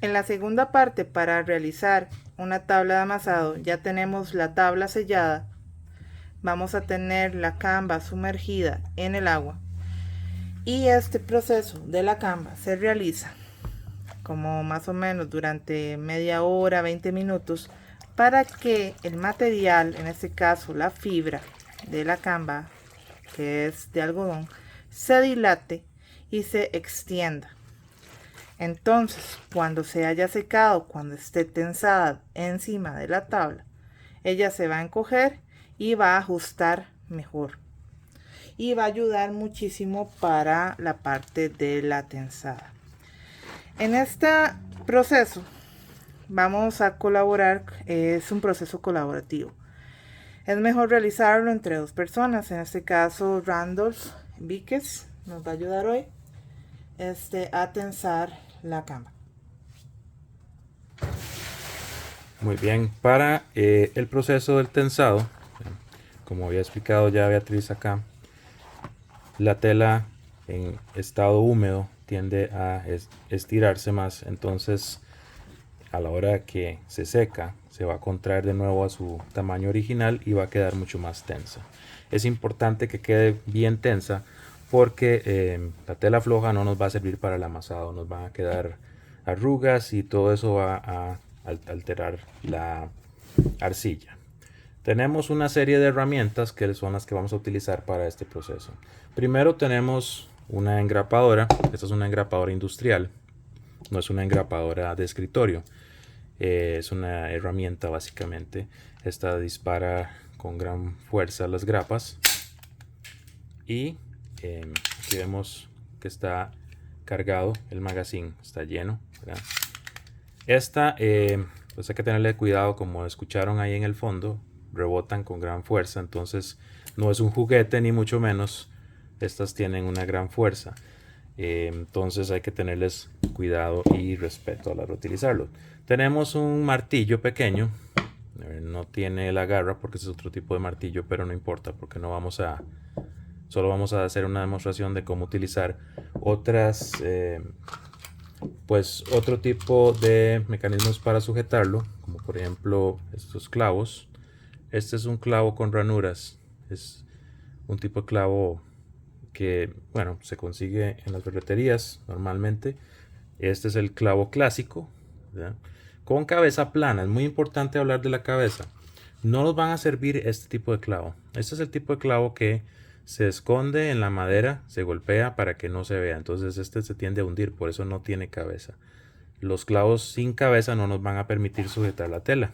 En la segunda parte, para realizar una tabla de amasado, ya tenemos la tabla sellada. Vamos a tener la camba sumergida en el agua. Y este proceso de la camba se realiza como más o menos durante media hora, 20 minutos, para que el material, en este caso la fibra de la camba, que es de algodón, se dilate y se extienda. Entonces, cuando se haya secado, cuando esté tensada encima de la tabla, ella se va a encoger y va a ajustar mejor. Y va a ayudar muchísimo para la parte de la tensada. En este proceso vamos a colaborar, es un proceso colaborativo. Es mejor realizarlo entre dos personas, en este caso Randolph Víquez nos va a ayudar hoy a tensar la cama. Muy bien, para el proceso del tensado, como había explicado ya Beatriz acá, la tela en estado húmedo tiende a estirarse más, entonces a la hora que se seca se va a contraer de nuevo a su tamaño original y va a quedar mucho más tensa. Es importante que quede bien tensa porque la tela floja no nos va a servir para el amasado, nos van a quedar arrugas y todo eso va a alterar la arcilla. Tenemos una serie de herramientas que son las que vamos a utilizar para este proceso. Primero tenemos una engrapadora. Esta es una engrapadora industrial, no es una engrapadora de escritorio. Es una herramienta básicamente. Esta dispara con gran fuerza las grapas. Y aquí vemos que está cargado el magazine, está lleno, ¿verdad? Esta, pues hay que tenerle cuidado, como escucharon ahí en el fondo, rebotan con gran fuerza, entonces no es un juguete ni mucho menos. Estas tienen una gran fuerza, entonces hay que tenerles cuidado y respeto a la hora de utilizarlo. Tenemos un martillo pequeño, no tiene la garra porque es otro tipo de martillo, pero no importa porque no vamos a, solo vamos a hacer una demostración de cómo utilizar otras pues otro tipo de mecanismos para sujetarlo, como por ejemplo estos clavos. Este es un clavo con ranuras, es un tipo de clavo que, bueno, se consigue en las ferreterías normalmente. Este es el clavo clásico, ¿verdad? Con cabeza plana. Es muy importante hablar de la cabeza. No nos van a servir este tipo de clavo. Este es el tipo de clavo que se esconde en la madera, se golpea para que no se vea. Entonces este se tiende a hundir, por eso no tiene cabeza. Los clavos sin cabeza no nos van a permitir sujetar la tela.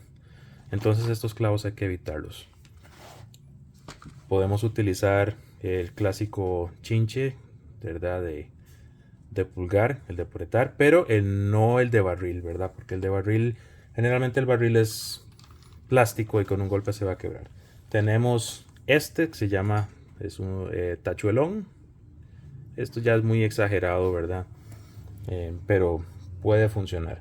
Entonces estos clavos hay que evitarlos. Podemos utilizar el clásico chinche, ¿verdad? De pulgar, el de apretar, pero no el de barril, ¿verdad? Porque el de barril, generalmente el barril es plástico y con un golpe se va a quebrar. Tenemos este que se llama, es un tachuelón. Esto ya es muy exagerado, ¿verdad? Pero puede funcionar.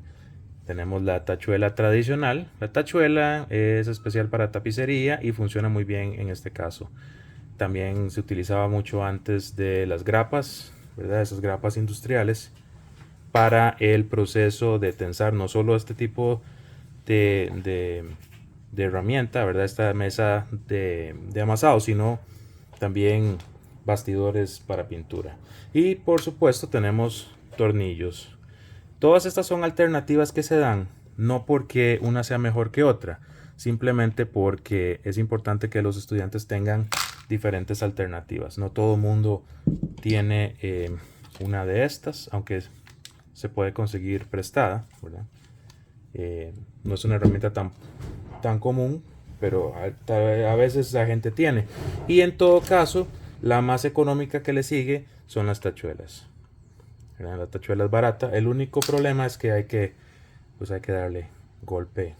Tenemos la tachuela tradicional. La tachuela es especial para tapicería y funciona muy bien en este caso. También se utilizaba mucho antes de las grapas, ¿verdad? Esas grapas industriales para el proceso de tensar no solo este tipo de herramienta, ¿verdad? Esta mesa de amasado, sino también bastidores para pintura. Y por supuesto tenemos tornillos. Todas estas son alternativas que se dan, no porque una sea mejor que otra, simplemente porque es importante que los estudiantes tengan diferentes alternativas. No todo el mundo tiene una de estas, aunque se puede conseguir prestada, ¿verdad? No es una herramienta tan común, pero a veces la gente tiene. Y en todo caso, la más económica que le sigue son las tachuelas. La tachuela es barata. El único problema es que pues hay que darle golpe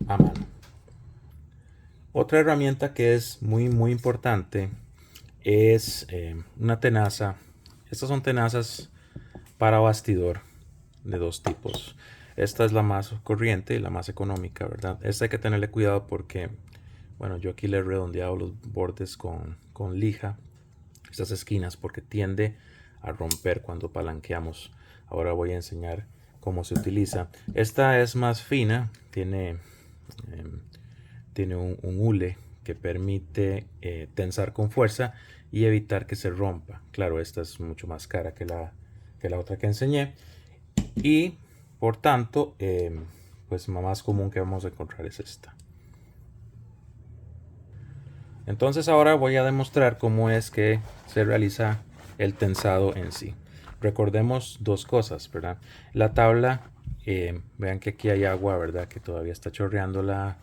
a mano. Otra herramienta que es muy importante es una tenaza. Estas son tenazas para bastidor de dos tipos. Esta es la más corriente y la más económica, ¿verdad? Esta hay que tenerle cuidado porque, bueno, yo aquí le he redondeado los bordes con lija, estas esquinas, porque tiende a romper cuando palanqueamos. Ahora voy a enseñar cómo se utiliza. Esta es más fina, tiene un hule que permite tensar con fuerza y evitar que se rompa. Claro, esta es mucho más cara que la otra que enseñé, y por tanto pues la más común que vamos a encontrar es esta. Entonces ahora voy a demostrar cómo es que se realiza el tensado en sí. Recordemos dos cosas, ¿verdad? La tabla, vean que aquí hay agua, ¿verdad? Que todavía está chorreando la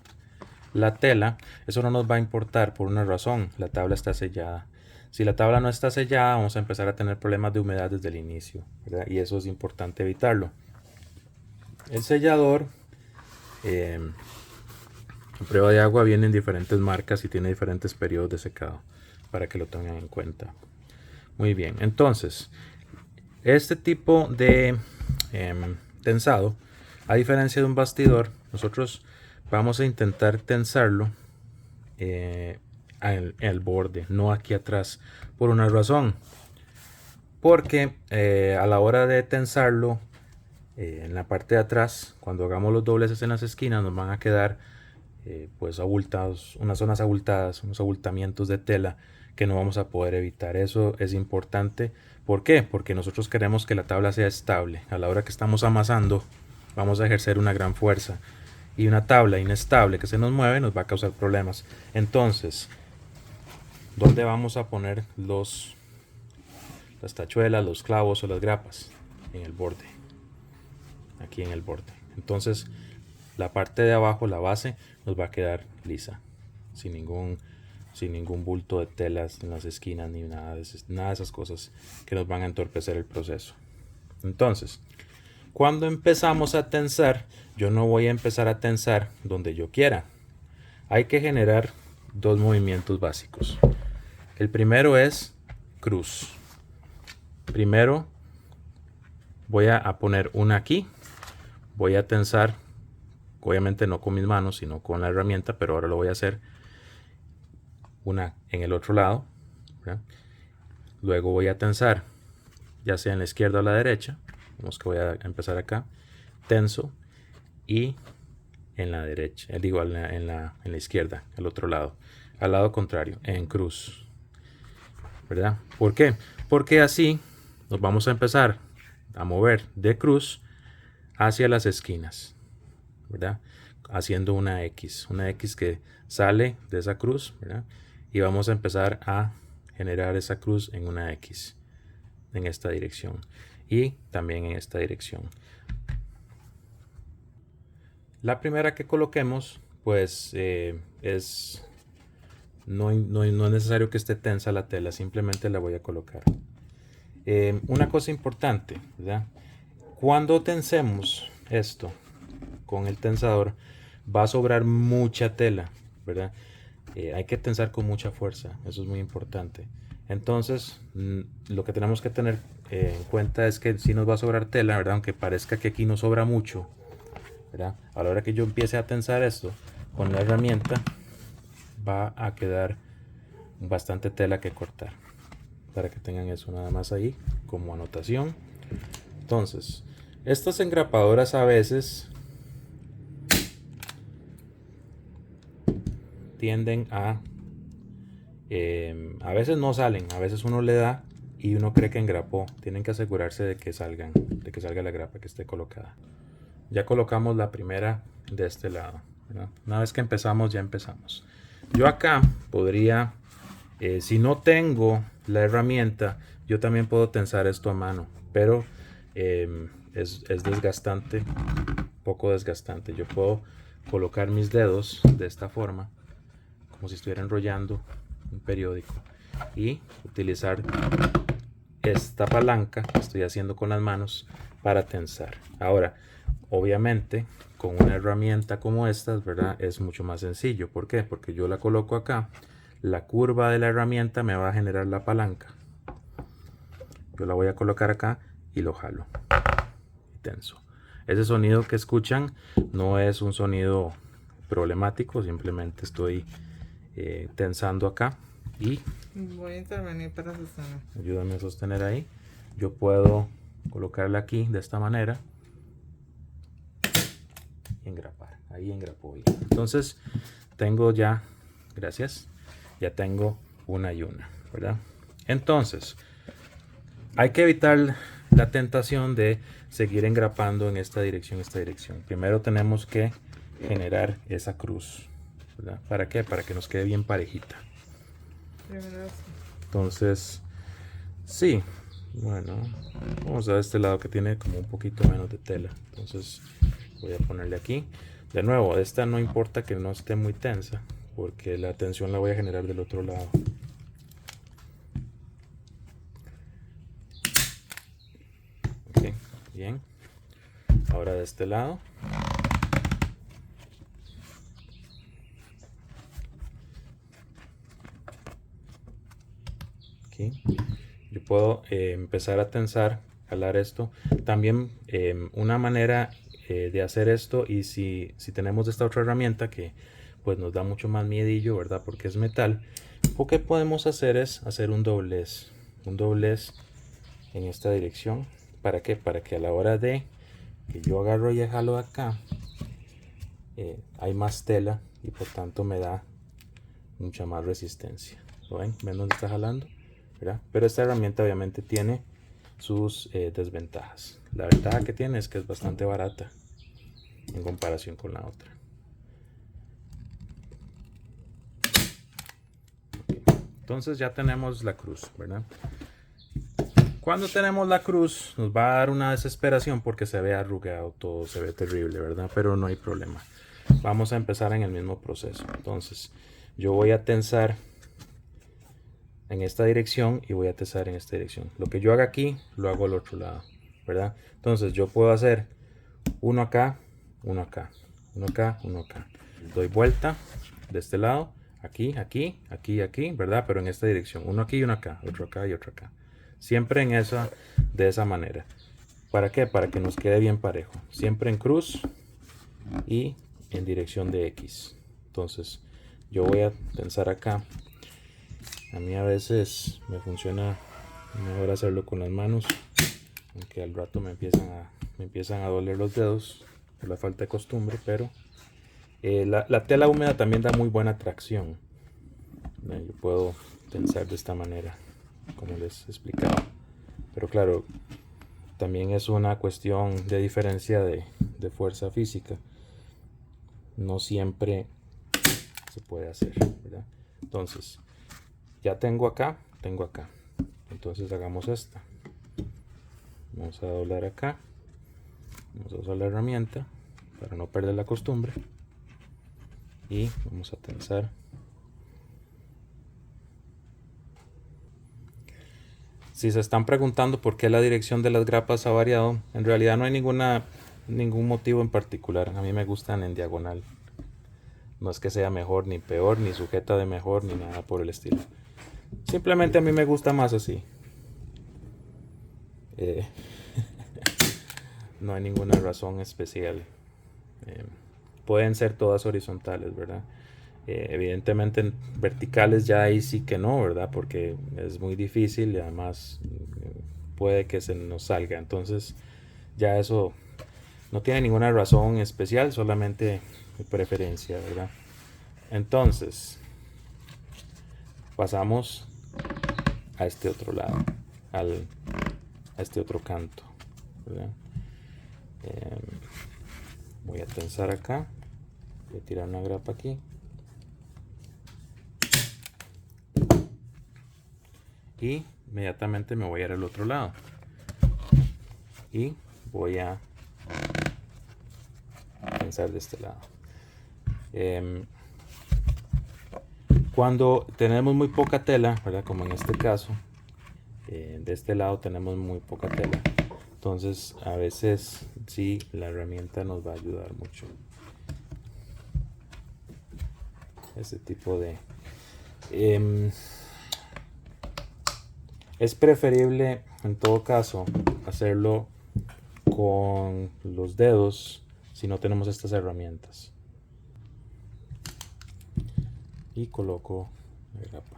tela. Eso no nos va a importar por una razón: la tabla está sellada. Si la tabla no está sellada, vamos a empezar a tener problemas de humedad desde el inicio, ¿verdad? Y eso es importante evitarlo. El sellador, a prueba de agua, viene en diferentes marcas y tiene diferentes periodos de secado, para que lo tengan en cuenta. Muy bien, entonces este tipo de tensado, a diferencia de un bastidor, nosotros vamos a intentar tensarlo en el borde, no aquí atrás, por una razón: porque a la hora de tensarlo en la parte de atrás, cuando hagamos los dobleces en las esquinas, nos van a quedar pues abultados, unas zonas abultadas, unos abultamientos de tela que no vamos a poder evitar. Eso es importante. ¿Por qué? Porque nosotros queremos que la tabla sea estable. A la hora que estamos amasando, vamos a ejercer una gran fuerza, y una tabla inestable que se nos mueve nos va a causar problemas. Entonces, ¿dónde vamos a poner las tachuelas, los clavos o las grapas? En el borde, aquí en el borde. Entonces la parte de abajo, la base, nos va a quedar lisa, sin ningún bulto de telas en las esquinas, ni nada de esas cosas que nos van a entorpecer el proceso. Entonces, cuando empezamos a tensar, yo no voy a empezar a tensar donde yo quiera. Hay que generar dos movimientos básicos. El primero es cruz. Primero voy a poner una aquí, voy a tensar, obviamente no con mis manos, sino con la herramienta, pero ahora lo voy a hacer, una en el otro lado, ¿verdad? Luego voy a tensar, ya sea en la izquierda o la derecha. Vamos que voy a empezar acá, tenso, y en la derecha, digo en la izquierda, al otro lado, al lado contrario, en cruz, ¿verdad? ¿Por qué? Porque así nos vamos a empezar a mover de cruz hacia las esquinas, ¿verdad? Haciendo una X que sale de esa cruz, ¿verdad? Y vamos a empezar a generar esa cruz en una X en esta dirección y también en esta dirección. La primera que coloquemos, pues no es necesario que esté tensa la tela, simplemente la voy a colocar. Una cosa importante, ¿verdad? Cuando tensemos esto con el tensador, va a sobrar mucha tela, ¿verdad? Hay que tensar con mucha fuerza, eso es muy importante. Entonces, lo que tenemos que tener en cuenta es que si nos va a sobrar tela, ¿verdad? Aunque parezca que aquí no sobra mucho, ¿verdad? A la hora que yo empiece a tensar esto con la herramienta, va a quedar bastante tela que cortar, para que tengan eso nada más ahí como anotación. Entonces, estas engrapadoras a veces tienden a veces no salen, a veces uno le da y uno cree que engrapó. Tienen que asegurarse de que salga la grapa que esté colocada. Ya colocamos la primera de este lado, ¿verdad? Una vez que empezamos, ya empezamos. Yo acá podría, si no tengo la herramienta, yo también puedo tensar esto a mano, pero es desgastante, un poco desgastante. Yo puedo colocar mis dedos de esta forma, como si estuviera enrollando un periódico, y utilizar esta palanca que estoy haciendo con las manos para tensar. Ahora, obviamente, con una herramienta como esta, ¿verdad? Es mucho más sencillo. ¿Por qué? Porque yo la coloco acá, la curva de la herramienta me va a generar la palanca. Yo la voy a colocar acá y lo jalo y tenso. Ese sonido que escuchan no es un sonido problemático, simplemente estoy tensando acá. Y voy a intervenir para sostener. Ayúdame a sostener ahí. Yo puedo colocarla aquí de esta manera engrapar. Ahí engrapó bien. Entonces tengo ya, gracias, ya tengo una y una, ¿verdad? Entonces hay que evitar la tentación de seguir engrapando en esta dirección, Primero tenemos que generar esa cruz, ¿verdad? ¿Para qué? Para que nos quede bien parejita. Entonces, sí, bueno, vamos a este lado que tiene como un poquito menos de tela. Entonces voy a ponerle aquí. De nuevo, esta no importa que no esté muy tensa, porque la tensión la voy a generar del otro lado. Ok, bien. Ahora de este lado. Aquí. Yo puedo empezar a tensar, jalar esto. También una manera de hacer esto, y si tenemos esta otra herramienta que pues nos da mucho más miedillo, ¿verdad? Porque es metal, lo que podemos hacer es hacer un doblez en esta dirección. ¿Para qué? Para que a la hora de que yo agarro y jalo acá, hay más tela y por tanto me da mucha más resistencia. ¿Lo ven? ¿Ven dónde está jalando? ¿Verdad? Pero esta herramienta obviamente tiene sus desventajas. La ventaja que tiene es que es bastante barata en comparación con la otra. Entonces ya tenemos la cruz, ¿verdad? Cuando tenemos la cruz nos va a dar una desesperación porque se ve arrugado todo, se ve terrible, ¿verdad? Pero no hay problema. Vamos a empezar en el mismo proceso. Entonces yo voy a tensar en esta dirección y voy a tensar en esta dirección. Lo que yo haga aquí lo hago al otro lado, ¿verdad? Entonces yo puedo hacer uno acá, uno acá, uno acá, uno acá. Doy vuelta de este lado, aquí, aquí, aquí, aquí, ¿verdad? Pero en esta dirección, uno aquí y uno acá, otro acá y otro acá. Siempre de esa manera. ¿Para qué? Para que nos quede bien parejo. Siempre en cruz y en dirección de X. Entonces yo voy a tensar acá. A mí a veces me funciona mejor hacerlo con las manos, aunque al rato me empiezan a doler los dedos por la falta de costumbre, pero la tela húmeda también da muy buena tracción. Yo puedo tensar de esta manera, como les explicaba, pero claro, también es una cuestión de diferencia de fuerza física. No siempre se puede hacer, ¿verdad? Entonces ya tengo acá. Entonces hagamos esta. Vamos a doblar acá. Vamos a usar la herramienta para no perder la costumbre. Y vamos a tensar. Si se están preguntando por qué la dirección de las grapas ha variado, en realidad no hay ningún motivo en particular. A mí me gustan en diagonal. No es que sea mejor ni peor, ni sujeta de mejor, ni nada por el estilo. Simplemente a mí me gusta más así. No hay ninguna razón especial. Pueden ser todas horizontales, ¿verdad? Evidentemente verticales ya ahí sí que no, ¿verdad? Porque es muy difícil y además puede que se nos salga. Entonces ya eso no tiene ninguna razón especial, solamente preferencia, ¿verdad? Entonces pasamos a este otro lado, a este otro canto, ¿verdad? Voy a tensar acá, voy a tirar una grapa aquí y inmediatamente me voy a ir al otro lado y voy a tensar de este lado. Cuando tenemos muy poca tela, ¿verdad? Como en este caso, de este lado tenemos muy poca tela, entonces a veces sí la herramienta nos va a ayudar mucho. Este tipo de es preferible en todo caso hacerlo con los dedos si no tenemos estas herramientas. Y coloco la grapa.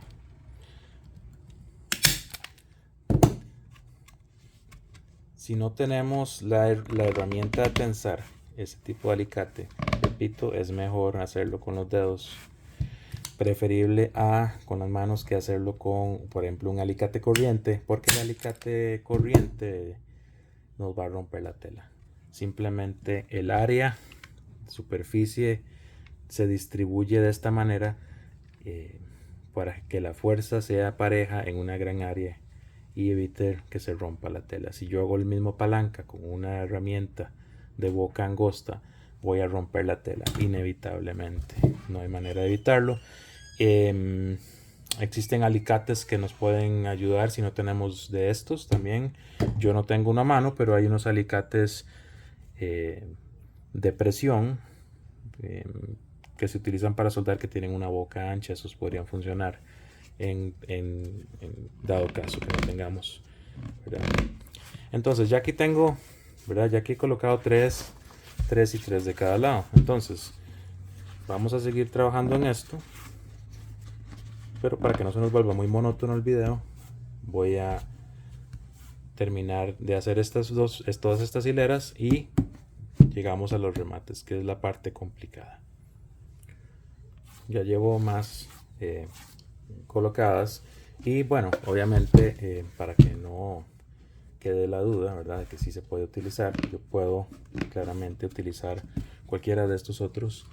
Si no tenemos la herramienta de tensar ese tipo de alicate, repito, es mejor hacerlo con los dedos, preferible a con las manos, que hacerlo con, por ejemplo, un alicate corriente, porque el alicate corriente nos va a romper la tela. Simplemente el área, superficie, se distribuye de esta manera para que la fuerza sea pareja en una gran área y evite que se rompa la tela. Si yo hago el mismo palanca con una herramienta de boca angosta, voy a romper la tela inevitablemente. No hay manera de evitarlo. Existen alicates que nos pueden ayudar si no tenemos de estos también. Yo no tengo una mano, pero hay unos alicates de presión que se utilizan para soldar, que tienen una boca ancha. Esos podrían funcionar en dado caso que no tengamos, ¿verdad? Entonces ya aquí tengo, ¿verdad? Ya aquí he colocado 3 y 3 de cada lado. Entonces vamos a seguir trabajando en esto, pero para que no se nos vuelva muy monótono el video, voy a terminar de hacer todas estas hileras y llegamos a los remates, que es la parte complicada. Ya llevo más colocadas, y bueno, obviamente para que no quede la duda, ¿verdad?, de que sí se puede utilizar, yo puedo claramente utilizar cualquiera de estos otros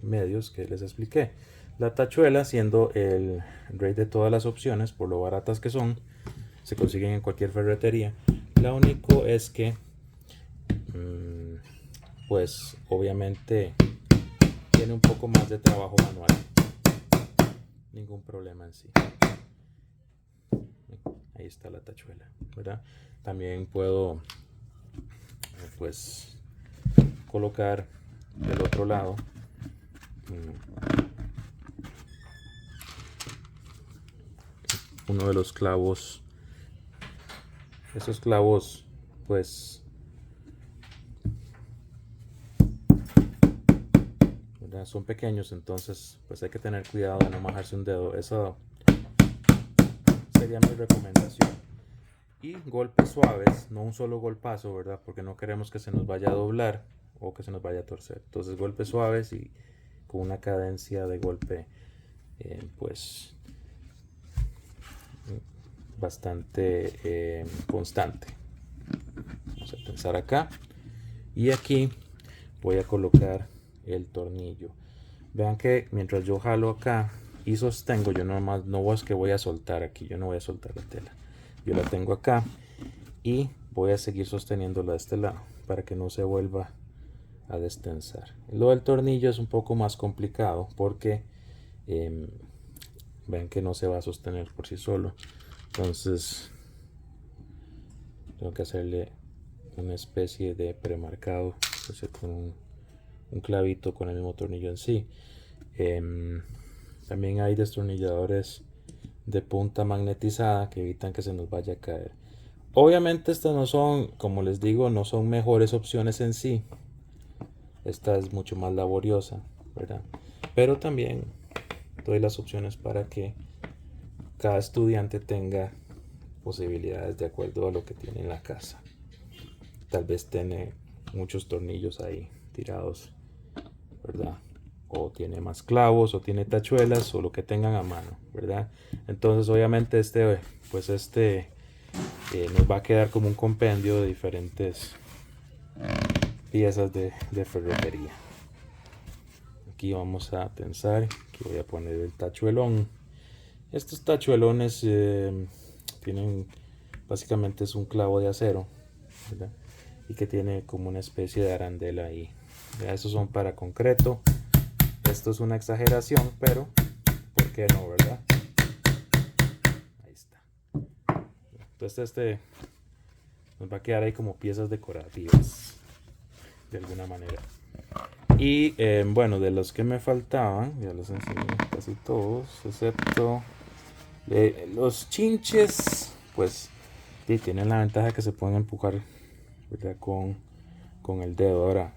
medios que les expliqué. La tachuela, siendo el rey de todas las opciones por lo baratas que son, se consiguen en cualquier ferretería. Lo único es que pues obviamente tiene un poco más de trabajo manual. Ningún problema en sí. Ahí está la tachuela, ¿verdad? También puedo pues colocar del otro lado uno de los clavos. Esos clavos pues, ¿verdad?, son pequeños, entonces pues hay que tener cuidado de no majarse un dedo. Eso sería mi recomendación. Y golpes suaves, no un solo golpazo, ¿verdad?, porque no queremos que se nos vaya a doblar o que se nos vaya a torcer. Entonces golpes suaves y con una cadencia de golpe pues bastante constante. Vamos a tensar acá y aquí voy a colocar el tornillo. Vean que mientras yo jalo acá y sostengo, yo nomás no es que voy a soltar aquí, yo no voy a soltar la tela, yo la tengo acá y voy a seguir sosteniéndola de este lado para que no se vuelva a destensar. Lo del tornillo es un poco más complicado porque ven que no se va a sostener por sí solo, entonces tengo que hacerle una especie de premarcado, con un clavito con el mismo tornillo en sí. También hay destornilladores de punta magnetizada que evitan que se nos vaya a caer. Obviamente estas no son, como les digo, no son mejores opciones en sí. Esta es mucho más laboriosa, ¿verdad? Pero también doy las opciones para que cada estudiante tenga posibilidades de acuerdo a lo que tiene en la casa. Tal vez tiene muchos tornillos ahí tirados, ¿verdad? O tiene más clavos, o tiene tachuelas, o lo que tengan a mano, ¿verdad? Entonces obviamente pues nos va a quedar como un compendio de diferentes piezas de ferretería. Aquí vamos a tensar, aquí voy a poner el tachuelón. Estos tachuelones tienen, básicamente es un clavo de acero, ¿verdad?, y que tiene como una especie de arandela ahí. Ya, esos son para concreto. Esto es una exageración, pero ¿por qué no, verdad? Ahí está. Entonces nos va a quedar ahí como piezas decorativas de alguna manera. Y bueno, de los que me faltaban, ya los enseñé casi todos, excepto los chinches, pues sí, tienen la ventaja que se pueden empujar, ¿verdad?, con el dedo. Ahora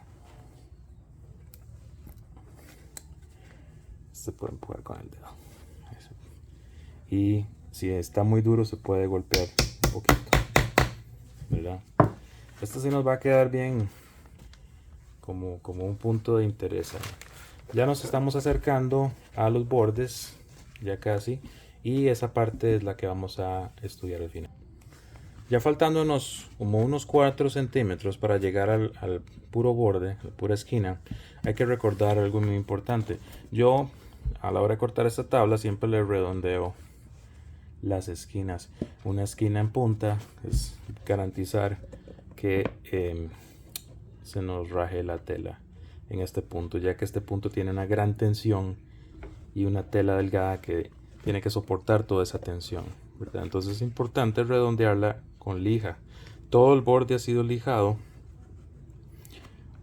se puede empujar con el dedo. Eso. Y si está muy duro se puede golpear un poquito, ¿verdad? Esto sí nos va a quedar bien como un punto de interés. Ya nos estamos acercando a los bordes, ya casi, y esa parte es la que vamos a estudiar al final. Ya faltándonos como unos 4 centímetros para llegar al puro borde, la pura esquina, hay que recordar algo muy importante. Yo a la hora de cortar esta tabla siempre le redondeo las esquinas. Una esquina en punta es garantizar que se nos raje la tela en este punto, ya que este punto tiene una gran tensión y una tela delgada que tiene que soportar toda esa tensión, ¿verdad? Entonces es importante redondearla con lija. Todo el borde ha sido lijado,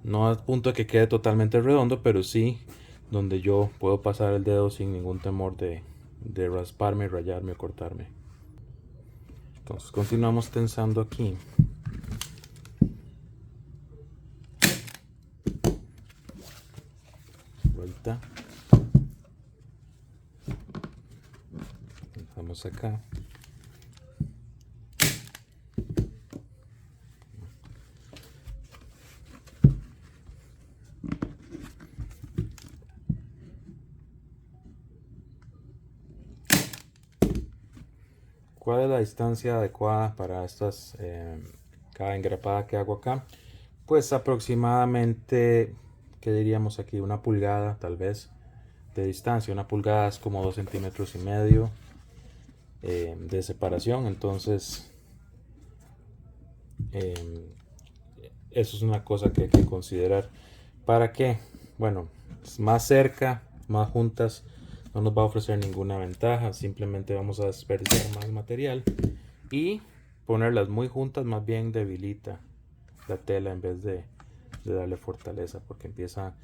no al punto de que quede totalmente redondo, pero sí donde yo puedo pasar el dedo sin ningún temor de rasparme, rayarme o cortarme. Entonces continuamos tensando aquí. Vuelta. Vamos acá. ¿Cuál es la distancia adecuada para estas cada engrapada que hago acá? Pues aproximadamente, ¿qué diríamos aquí? 1 pulgada tal vez de distancia. 1 pulgada es como 2,5 centímetros de separación. Entonces eso es una cosa que hay que considerar. ¿Para qué? Bueno, más cerca, más juntas, no nos va a ofrecer ninguna ventaja. Simplemente vamos a desperdiciar más material, y ponerlas muy juntas más bien debilita la tela en vez de darle fortaleza, porque empieza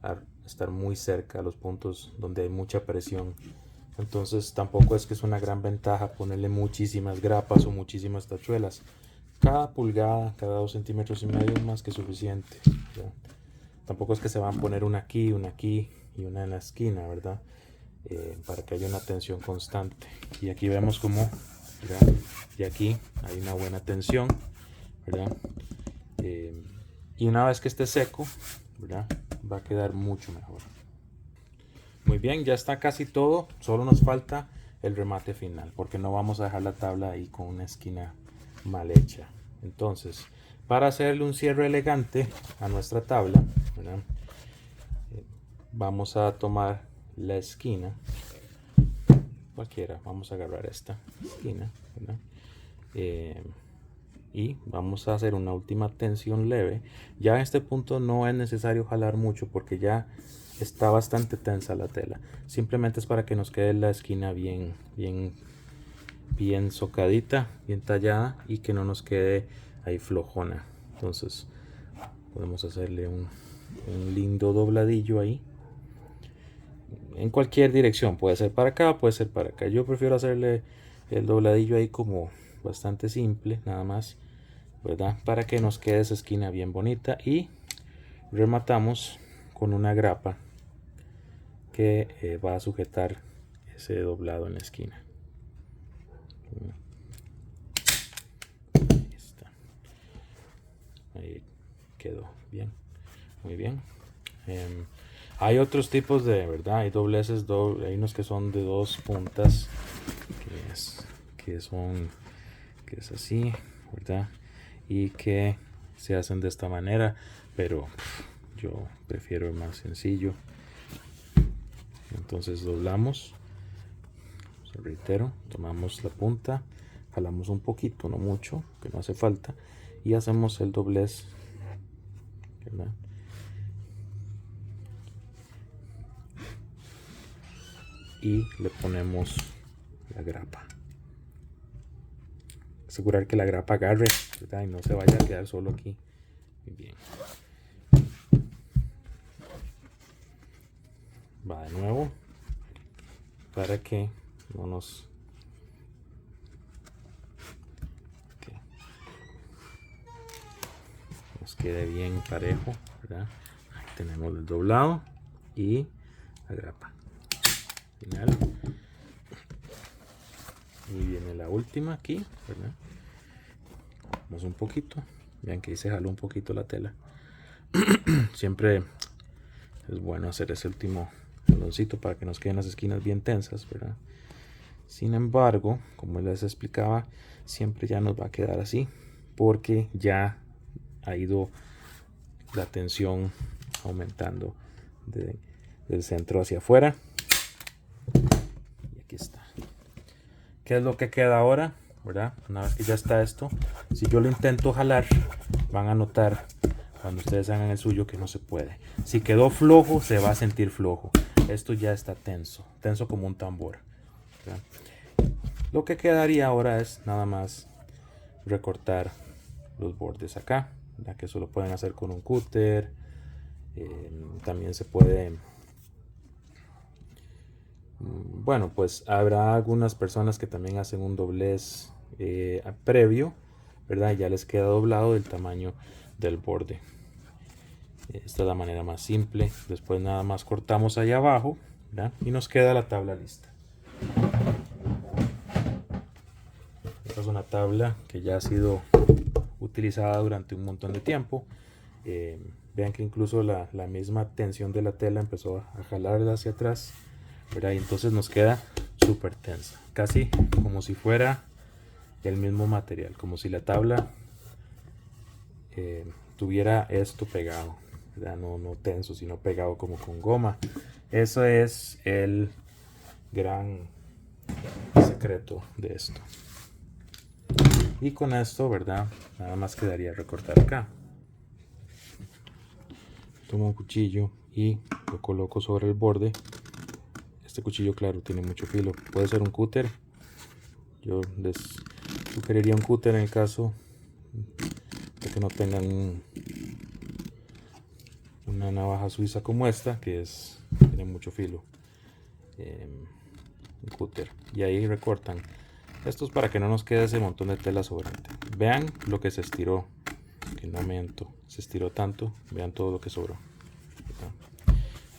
a estar muy cerca a los puntos donde hay mucha presión. Entonces tampoco es que es una gran ventaja ponerle muchísimas grapas o muchísimas tachuelas. Cada pulgada, cada 2,5 centímetros es más que suficiente, ¿ya? Tampoco es que se van a poner una aquí y una en la esquina, ¿verdad? Para que haya una tensión constante. Y aquí vemos como, ¿verdad? Y aquí hay una buena tensión, ¿verdad? Y una vez que esté seco, ¿verdad? Va a quedar mucho mejor. Muy bien, ya está casi todo. Solo nos falta el remate final, porque no vamos a dejar la tabla ahí con una esquina mal hecha. Entonces, para hacerle un cierre elegante a nuestra tabla, ¿verdad? Vamos a tomar la esquina, cualquiera, vamos a agarrar esta esquina, ¿verdad? Y vamos a hacer una última tensión leve. Ya en este punto no es necesario jalar mucho porque ya está bastante tensa la tela. Simplemente es para que nos quede la esquina bien socadita, bien tallada, y que no nos quede ahí flojona. Entonces podemos hacerle un lindo dobladillo ahí en cualquier dirección. Puede ser para acá, puede ser para acá. Yo prefiero hacerle el dobladillo ahí como bastante simple, nada más, ¿verdad? Para que nos quede esa esquina bien bonita, y rematamos con una grapa que va a sujetar ese doblado en la esquina. Ahí está. Ahí quedó bien, muy bien. Hay otros tipos de, ¿verdad? Hay dobleces, hay unos que son de 2 puntas, que es así, ¿verdad? Y que se hacen de esta manera, pero yo prefiero el más sencillo. Entonces doblamos, reitero, tomamos la punta, jalamos un poquito, no mucho, que no hace falta, y hacemos el doblez, ¿verdad? Y le ponemos la grapa. Asegurar que la grapa agarre, ¿verdad? Y no se vaya a quedar solo aquí. Muy bien. Va de nuevo para que no nos quede bien parejo, ¿verdad? Ahí tenemos el doblado y la grapa final. Y viene la última aquí, ¿verdad? Vamos un poquito Vean que ahí se jaló un poquito la tela. Siempre es bueno hacer ese último jaloncito para que nos queden las esquinas bien tensas, ¿verdad? Sin embargo, como les explicaba, siempre ya nos va a quedar así porque ya ha ido la tensión aumentando del centro hacia afuera. Y aquí está. ¿Qué es lo que queda ahora? ¿Verdad? Una vez que ya está esto, si yo lo intento jalar, van a notar cuando ustedes hagan el suyo que no se puede. Si quedó flojo, se va a sentir flojo. Esto ya está tenso, tenso como un tambor, ¿verdad? Lo que quedaría ahora es nada más recortar los bordes acá, ya que eso lo pueden hacer con un cúter. También se puede, bueno, pues habrá algunas personas que también hacen un doblez previo, ¿verdad? Ya les queda doblado del tamaño del borde. Esta es la manera más simple. Después nada más cortamos allá abajo, ¿verdad? Y nos queda la tabla lista. Esta es una tabla que ya ha sido utilizada durante un montón de tiempo. Vean que incluso la misma tensión de la tela empezó a jalarla hacia atrás, ¿verdad? Y entonces nos queda súper tensa, casi como si fuera el mismo material, como si la tabla tuviera esto pegado, ¿verdad? No tenso, sino pegado como con goma. Eso es el gran secreto de esto. Y con esto, ¿verdad? Nada más quedaría recortar acá. Tomo un cuchillo y lo coloco sobre el borde. Este cuchillo, claro, tiene mucho filo. Puede ser un cúter. Yo les sugeriría un cúter en el caso de que no tengan una navaja suiza como esta, que tiene mucho filo. Un cúter. Y ahí recortan. Esto es para que no nos quede ese montón de tela sobrante. Vean lo que se estiró. Que no miento. Se estiró tanto. Vean todo lo que sobró.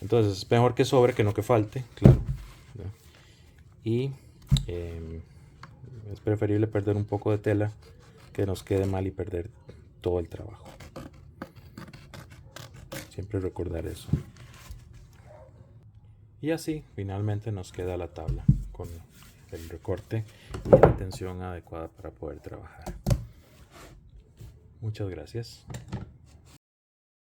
Entonces es mejor que sobre que no que falte, claro. Y es preferible perder un poco de tela que nos quede mal y perder todo el trabajo. Siempre recordar eso. Y así finalmente nos queda la tabla con el recorte y la tensión adecuada para poder trabajar. Muchas gracias.